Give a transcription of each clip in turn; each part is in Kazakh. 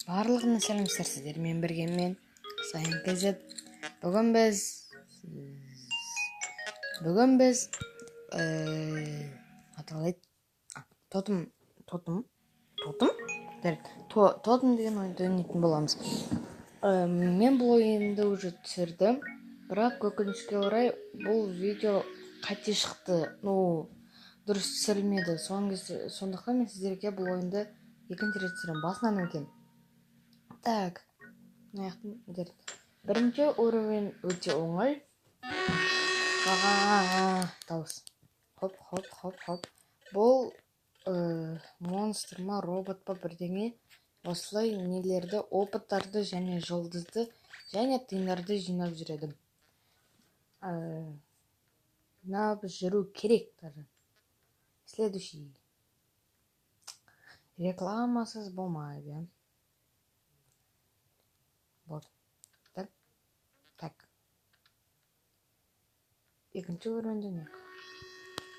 Барлығына сәлеметсіздер, сіздермен бірге мен Сайын Кезет. Бүгін біз тотым деген ойынды ойнайтын боламыз. Мен бұл ойынды уже түсірдім, бірақ өкінішке орай бұл видео қате шықты. Дұрыс түсірілмеді. Сондықтан мен сіздерге бұл ойынды екінші рет түсіремін, басынан өтемін. Так, бірінші уровень өте оңай. Дауыс. Хоп. Бұл монстр ма, робот па бірдеңе. Осылай нелерді, опыттарды және жұлдызды және тиындарды жинап жүреді. Жинап жүру керек даже. Следующий. Рекламасыз болмайды. Вот. Так. Екінші уровеньде не?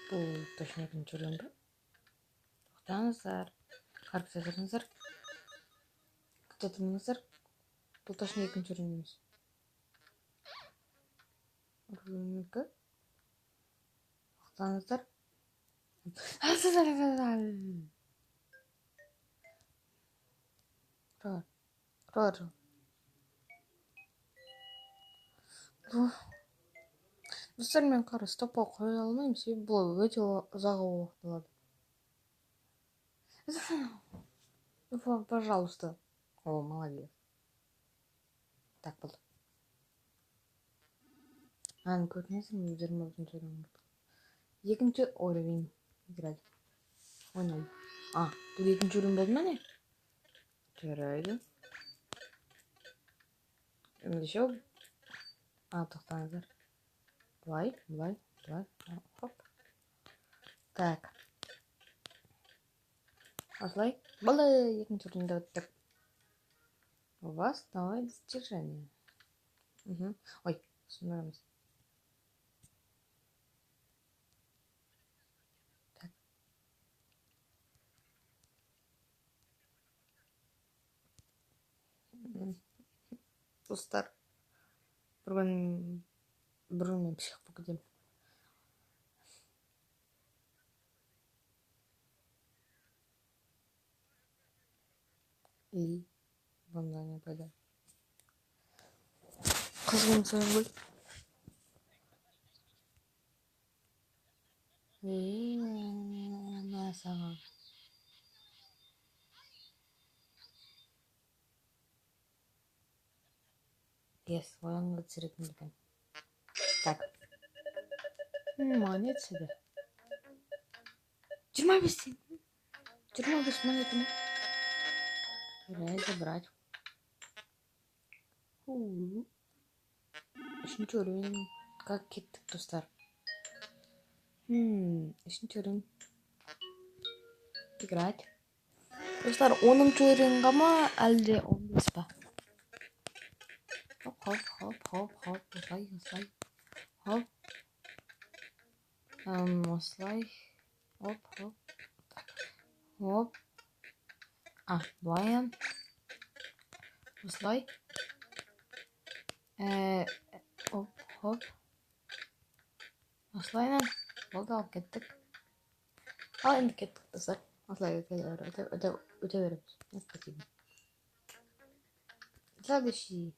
Бұл точно екінші уровень ба? Тоқтаңыздар. Қарып жазырыңыздар. Күтетіңіздер. Бұл точно екінші уровень емес. Уровень 2. Тоқтаңыздар. Тұр. Достар, мен стопқа қоя алмаймын, себебі бұл өте ұзақ уақыт алады. Пожалуйста. О, молодец. Так болды. Көрінесің, өздерім өтінші уровень. Екінші уровень играть. Ойнай. Бұл екінші уровень болды ма не? Жарайды. Ендеше тоқтаңыздар. Былай. Хоп. Так. Осылай. Былай, екінші уровеньде өттік. У вас новое достижение. Ой, смотримся. Так. Достар. Бүгін мен псих покидем. И бұнда не пайда. Қызғым сайын ғой. Саған. Yes, оянға түсіретін екен. Так. Монет седі. 25 монетами. Жарайды, брать. Үшінші уровень. Как кеттік, достар? Үшінші уровень. Играть. Достар, 10-шы уровеньға ма, әлде 15 па? Хоп. Осылай. Хоп. Осылай. Хоп. Хоп. Былайын. Осылай. Хоп. Осылайын. Болды, алып кеттік. Енді кеттік, достар. Осылай өте береміз. Спасибо. Следующий.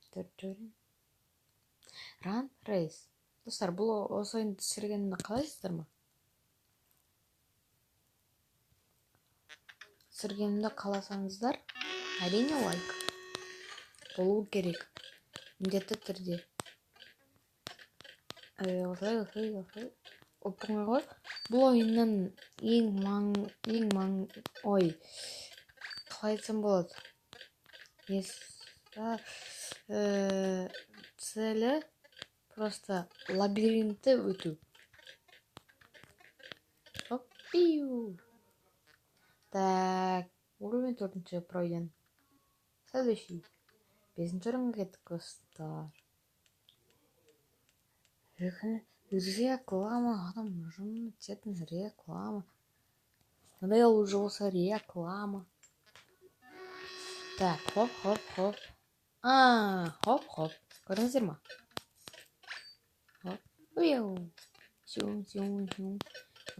Run Race. Достар, бұл осы ойынды түсіргенімді қалайсыздар ма? Түсіргенімді қаласаңыздар, әрине лайк болу керек. Міндетті түрде. Осылай. Опыңа ғой. Бұл ойынның қалай айтсам болады. Целі просто лабиринті өту. Пиу. Так, уровень 4-ші пройден. Следующий. 5-ші уровеньге кеттік, достар. Реклама, адам жынын түсетін реклама. Надоело уже осы реклама. Так, хоп, хоп, хоп. Хоп, хоп. Көрдіңіздер ма? Хоп.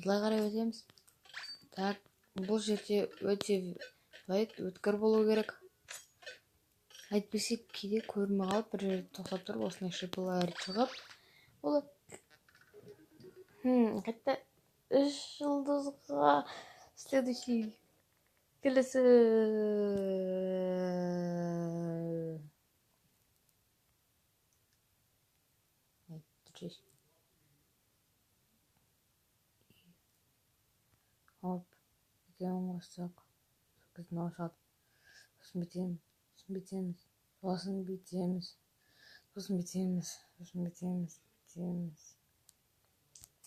Осылай қарай өтеміз. Так, бұл жерде өте өткір болу керек. Әйтпесе кейде көрмей қалып бір жерде тоқтап тұрып осындай шипалар шығып болады. Қайта 3 жұлдызға следующий келесі Хоп, екеуін қоссақ, біздің ауышады. Сосын бүйтеміз.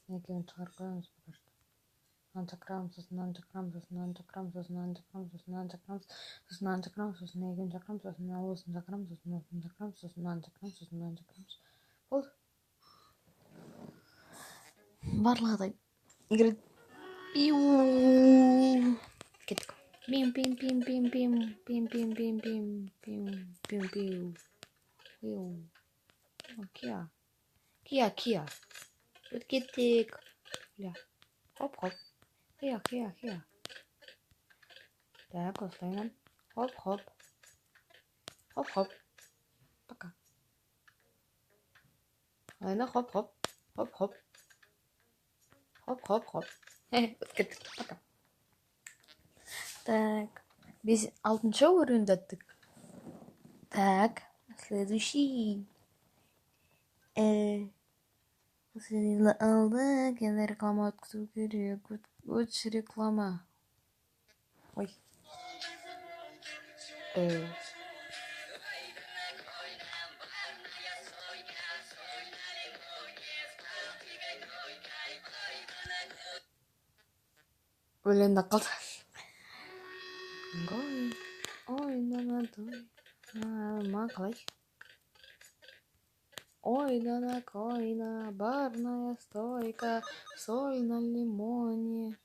Екеуін шығарып қоямыз пока что. Мынаны шақырамыз, сосын мынаны шақырамыз, сосын екеуін шақырамыз, сосын мынаны шақырамыз, сосын мынаны шақырамыз, сосын мынаны шақырамыз. Болды. Барлығы да играть. Кеттік. Пим. Кия. Кеттік. Хоп. Кия. Так, осылайынан. Хоп. Пока. Айна хоп. Хоп. Кеттік. Пока. Так, 6-шы орындаттық. Так, следующий. Осыны алдық, енді реклама өткізу керек. Өтші реклама. Ой. Өлеңді қалды. Ойнана той. Қалай? Ойнана койна, барная стойка, соль на лимоне,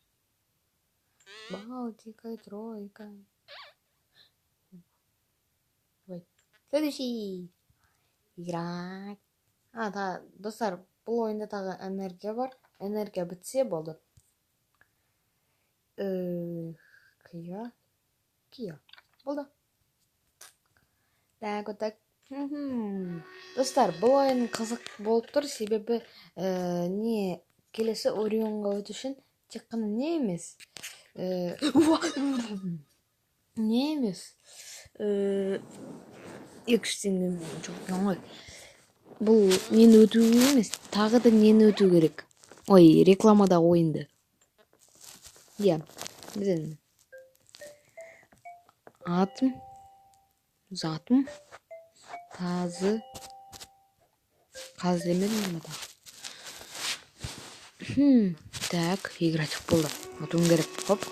Балтикой тройка. Следующий. Играть. Достар, бұл ойында тағы энергия бар. Энергия бітсе болды. Кия. Болды. Так. Достар, бұл ойын қызық болып тұр, себебі келесі Орионға өту үшін тек қана не емес. Екіншіден жоқ ғой. Бұл нені өту емес, тағы да нені өту керек. Ой, рекламада ойынды. Бізден затым қазы демедім ба? Так, играть болды. Отуым керек. Хоп.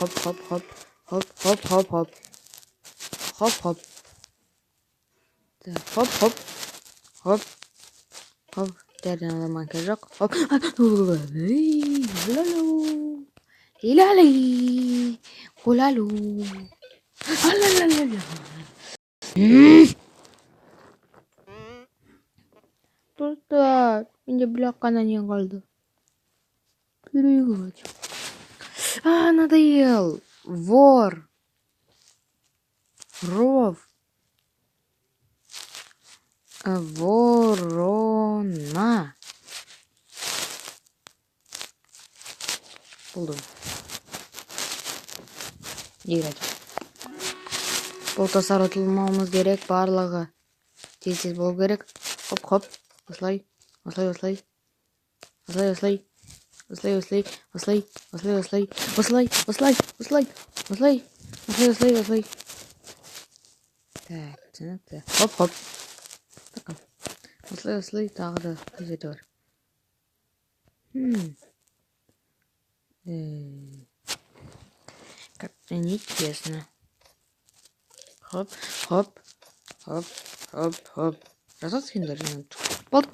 Так, хоп. Дәрден аламан кәз жоқ. Хоп. Хулалу. Достар, менде білек қана не қалды. Перейгать. Надоел. Ворона. Болды. Играть. Бұл тасарытылмауымыз керек, барлығы. Тез болу керек. Хоп. Осылай. Так, түсінікті. Хоп. Осылай, тағы да көзеті бар. Как-то нечестно. Хоп. Жазат сендер жинап. Болды.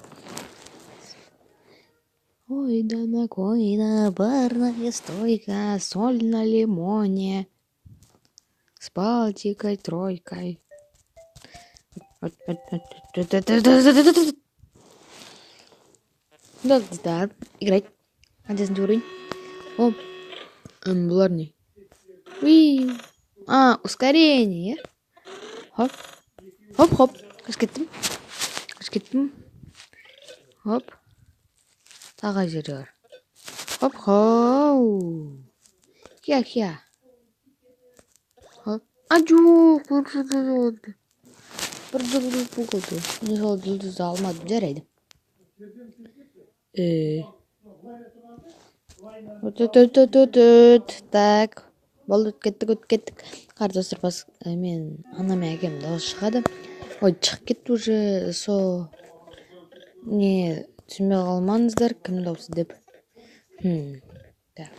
Ойнана койна, барная стойка, соль на лимоне, с Балтикой тройкой. Достар играть. Қаншасыншы уровень? Оп. Бұлар не? Уи. Ускорение. Хоп. Хоп. Қашып кеттім. Хоп. Тағы жері бар. Хоп. Хия. Хоп. Жоқ. Бір жұлдыз болды. Мен сол жұлдызды алмадым, жарайды. Так. Болды, өтіп кеттік. Достар, мен анам мен әкем дауыс шығады. Ой, шығып кетті уже. Не түсінбей қалмаңыздар, кім дауысы деп. Так.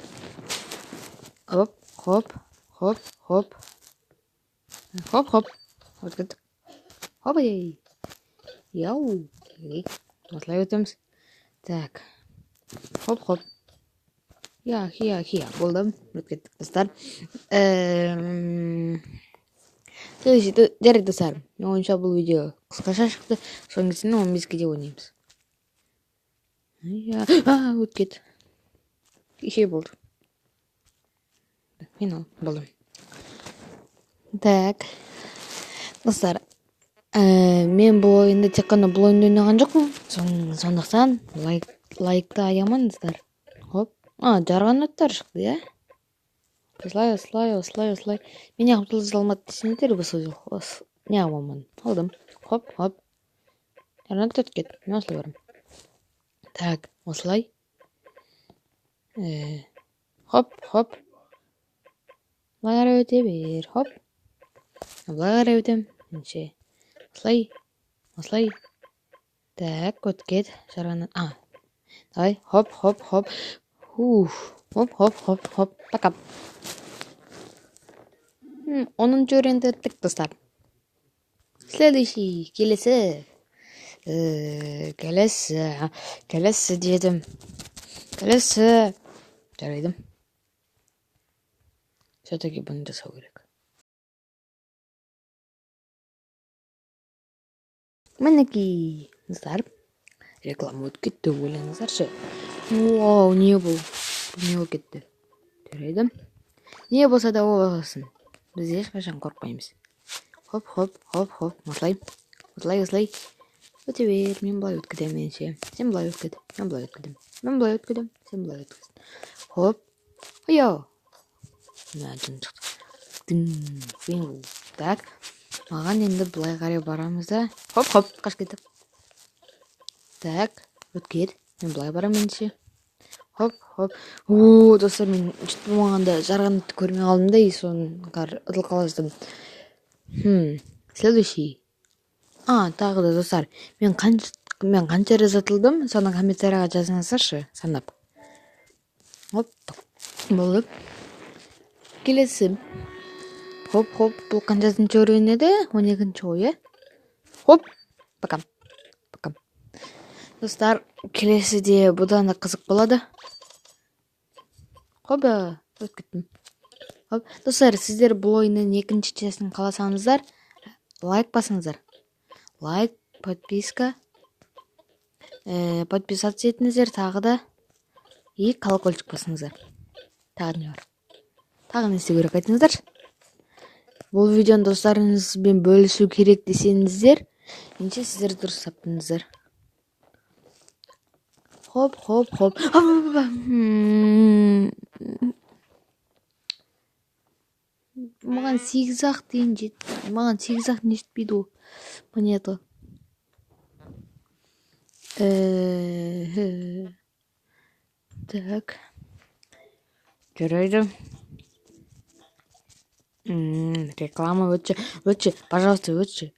Хоп. Өтіп кеттік. Хоп. Яу. Осылай өтеміз. Так. Хоп. Хия. Болды. Өтіп кеттік, достар. Следующий, жарайды, достар. Мен ойымша бұл видео қысқаша шықты. Соның кесіне 15-ке де ойнаймыз. Өтіп кетті. Кеше болды. Финал болды. Так. Достар, мен бұл ойында тек қана бұл ойында ойнаған жоқпын. Сондықтан лайкты аямаңыздар. Хоп. Жарған оттар шықты, я? Осылай. Мен неғып жұлдыз алмады десеңдер, неғып алмадым. Алдым. Хоп. Жарған өтіп кетті. Мен осылай барым. Так, осылай. Хоп. Былай қарай өте бер. Хоп. Былай қарай өтем. Осылай. Так, өткет. Жарғаннан. Давай. Хоп. Хоп. Пока. 10-шы уровеньді өттік, достар. Следующий. Келесі дедім. Жарайды. Все-таки бұны жасау керек. Мінекей, достар. Реклама өтіп кетті, ойлаңыздаршы. Вау, не бұл? Не болып кетті? Жарайды. Не болса да болсын. Біз ешқашан қорықпаймыз. Хоп. Осылай. Өте бер, мен былай өткізем менше. Сен былай өткіз. Мен былай өткізем. Сен былай өткіз. Хоп. Ойо. Мәдін шықты. Так. Маған енді былай қарай барамыз да. Хоп. Қаш кетіп. Так. Өткет. Мен былай барам менше. Хоп. Достар, мен жүт болмағанда жарғанды көрмей қалдым да, соны ұтыл қалаздым. Следующий. Тағы да, достар, мен қанша рет ұтылдым, соны комментарияға жазыңыздаршы, санап. Хоп. Болып. Келесі. Хоп. Бұл қаншасыншы уровень еді? 12-ші ғой, Хоп. Пока. Достар, келесі де бұдан да қызық болады. Хоп, өтіп кеттім. Хоп, достар, сіздер бұл ойынның екінші частын қаласаңыздар, лайк басыңыздар. Лайк, подписка, подписаться етіңіздер, тағы да колокольчик басыңыздар. Тағы не бар? Тағы не істеу керек айтыңыздар. Бұл видеоны достарыңызбен бөлісу керек десеңіздер, менше сіздер дұрыс таптыңыздар. Хоп. Маған 8-ақ дейін жетті. Маған 8-ақ жетпейді ол монета. Так. Жарайды. Реклама өтші. Пожалуйста, өтші.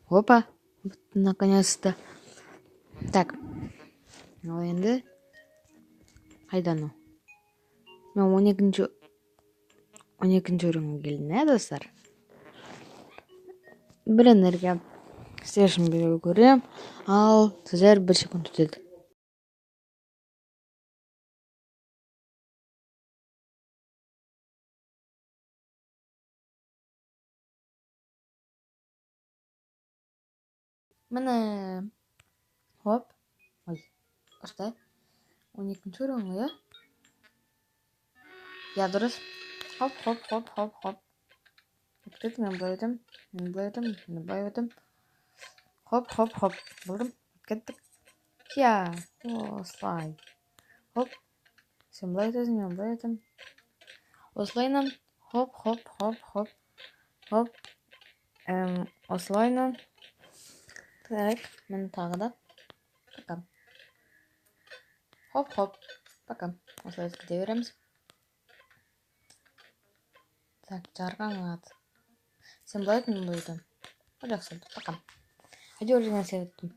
Опа. Наконец-то. Так. Ал енді. Қайдан о? Мен 12-ші орынға келдім, достар. Бір энергия стешін беру көрем. Ал сіздер 1 секунд өтеді. міне хоп, ой, осылай 12-ші өрен ғой, иә? Иә, дұрыс. Хоп, хоп, хоп, хоп, хоп. Өттік, мен былай өтем, мен былай өтем, мен былай өтем. Хоп, хоп, хоп. Болдым, кеттік. Иә, осылай. Хоп, сен былай өтесің, мен былай өтем. Осылайынан, хоп, хоп, хоп, хоп, хоп. Осылайынан. Так, мен тағы да. Пока. Хоп, хоп, пока. Осылай кете береміз. Так, жарған ат. Сен былай өтің, мен былай өтем. Жақсы oldu, пока. Hadi orijinal seyrettim.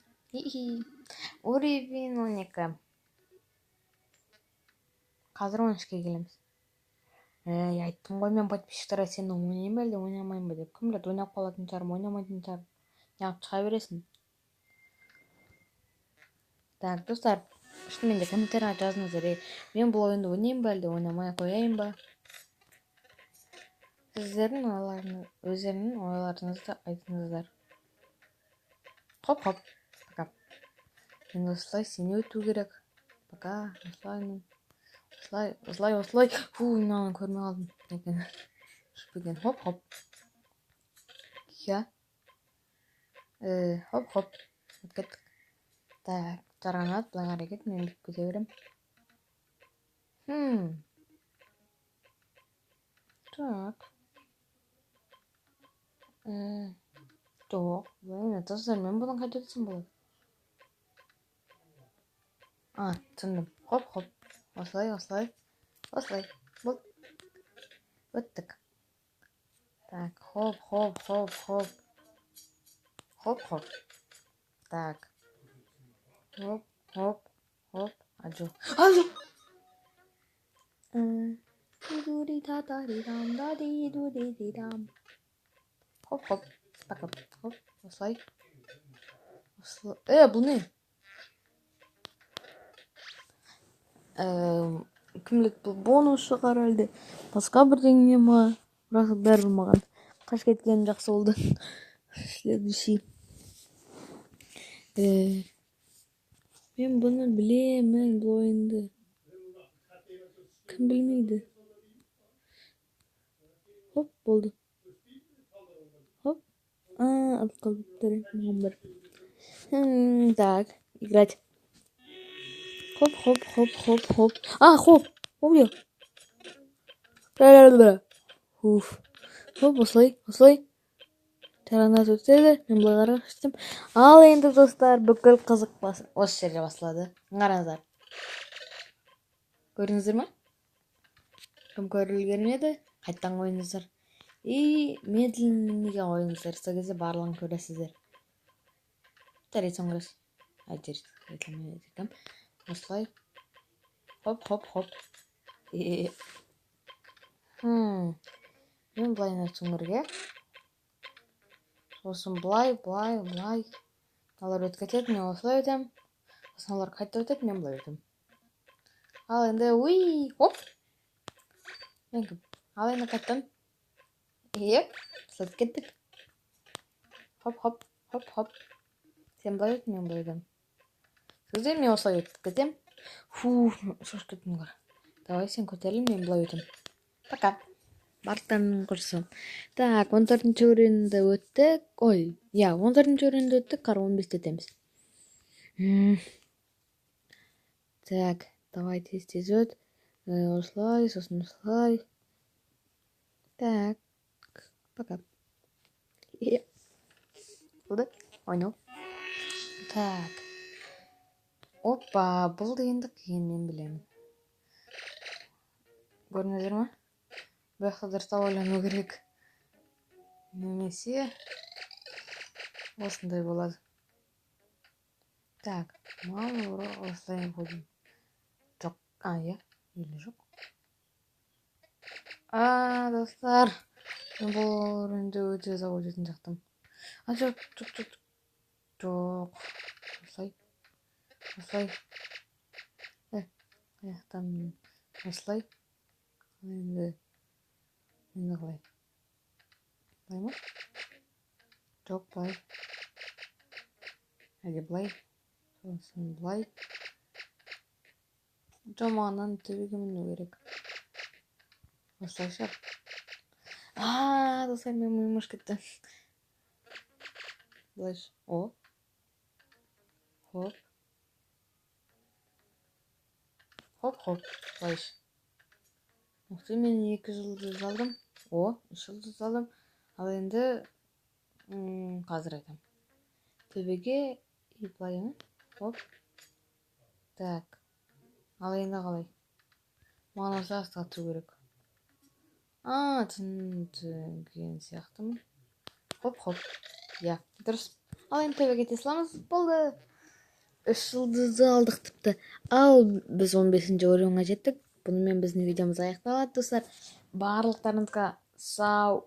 Уровень 12. Қазір 13-ке келеміз. Айттым ғой мен подписчиктарға сені ойнайын ба әлде ойнамайын ба деп. Кім біледі, ойнап қалатын шығармын, ойнамайтын шығармын. Неғып шыға бересің. Так, достар, шынымен де комментарийға жазыңыздар. Мен бұл ойынды ойнайын ба әлде ойнамай қояйын ба? Өздерінің ойларыңызды айтыңыздар. Хоп, хоп, пока. Енді осылай сені өту керек. Пока, осылай. Мынаны көрмей қалдым. Екен. Шыпыген. Хоп, хоп. Я. Хоп, хоп. Кеттік. Так, жарған ат, былай қарай кет, мен бүйтіп кете берем. Так. Жоқ, блин, достар, мен бұдан қайда өтсем болады? Түсіндім. Хоп, хоп. Осылай. Бұл. Өттік. Так, хоп. Хоп. Так. Хоп. Аджу. Хоп. Пока. Хоп. Осылай. Бұл не? Кімлік бұл бонус шығар әлде? Басқа бірдеңе ма? Бірақ бәрібір маған қаш кеткені жақсы болды. Следующий. Мен бұны білемін, бұл ойынды. Кім білмейді? Хоп, болды. Хоп. Алып қалдықтар. Так, играть. Хоп. Хоп. Ой. Хоп, осылай. Таранат өтеді, мен былай қарап. Ал енді достар, бүкіл қызық осы жерде басталады. Қараңыздар. Көрдіңіздер ме? Кім көрілгенмеді? Қайттан қойыңыздар. Медленныйға қойыңыздар. Сол кезде барлығын көресіздер. Тарайтын көресіз. Осылай. Хоп. Мен былай өтсем керге. Сосын былай. Алар өтіп кетеді, мен осылай өтем. Сосын алар қайта өтеді, мен былай өтем. Ал енді хоп. Мен кім? Ал енді қайттан. Сөйтіп кеттік. Хоп. Сен былай өт, мен былай өтем. Сөзде мен осылай өтіп кетем. Шош кеттім ғой. Давай сен көтеріл, мен былай өтем. Пока. Барттан құрсын. Так, 14-ші өренді өттік. 14-ші өренді өттік, қар 15-те өтеміз. Так, давай тез өт. Осылай, сосын осылай. Так, пока. Болды? Ойнау. Так. Опа, бұл дегенді кейін мен білемін. Көрдіңіздер ме? Бұл жақта дұрыстап ойлану керек. Немесе осындай болады. Так, мал осылай қойдым. Жоқ, или жоқ. Достар, мен бұл өренді өте ұзақ өтетін жақтым. Жоқ. Осылай. Аяқтан осылай. Енді қалай? Былай ма? Жоқ, былай. әлде былай, сосын былай. Жаманнан төбеге міну керек. Осылайша. Достар, мен миым ашып кетті. Былайша. О. Хоп. Хоп. Былайша. Мықты, мен 2 жұлдыз алдым. 3 жұлдыз алдым. Ал енді қазір айтам. Төбеге былай ма? Хоп. Так. Ал енді қалай? Маған осы астыға түсу керек. Түсінген сияқтымын. Хоп. Я, дұрыс. Ал енді төбеге тез саламыз. Болды. 3 жұлдызды алдық тіпті. Ал біз 15-ші орынға жеттік. Бұнымен біздің видеомыз аяқталады, достар. Барлықтарыңызға сау